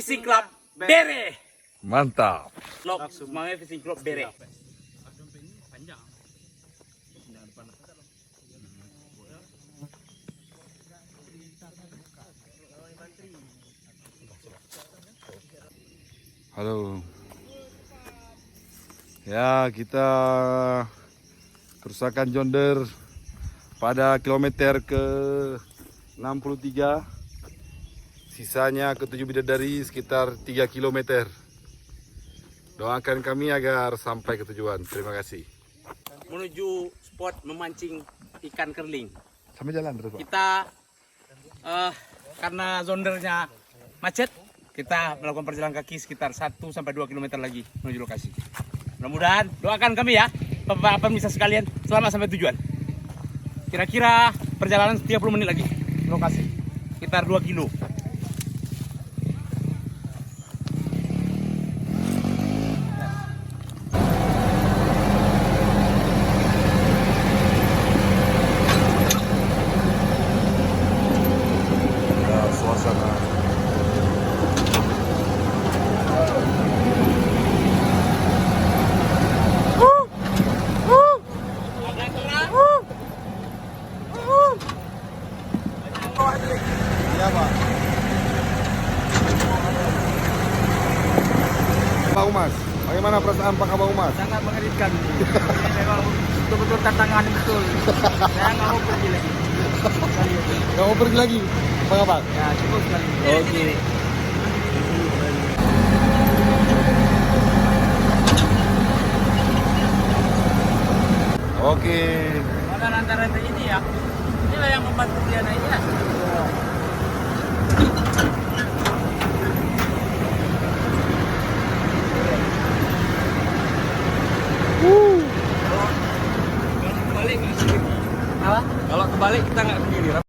Fishing Club Bere. Mantap. Vlog Semanggi Fishing Club Bere. Halo. Ya, kita kerusakan John Deere pada kilometer ke 63. Sisanya ke 7 bidadari sekitar 3 kilometer. Doakan kami agar sampai ke tujuan. Terima kasih. Menuju spot memancing ikan kerling. Sampai jalan terus, Pak. Kita karena zondernya macet, kita melakukan perjalanan kaki sekitar 1-2 km lagi menuju lokasi. Mudah-mudahan doakan kami ya, Bapak pemirsa sekalian, selamat sampai tujuan. Kira-kira perjalanan 30 menit lagi lokasi, sekitar 2 kilo. Suasana iya, Pak. Pak Umas, bagaimana perasaan Pak Abang Umas? Sangat mengerikan. Ini memang betul-betul tantangan betul. Saya nggak mau pergi lagi. Gak mau pergi lagi, Bang Abang? Ya, cukup sekali. Oke. Oke. Maka antara ini ya, inilah yang membantu dia naiknya. Kalau kebalik kita nggak sendiri.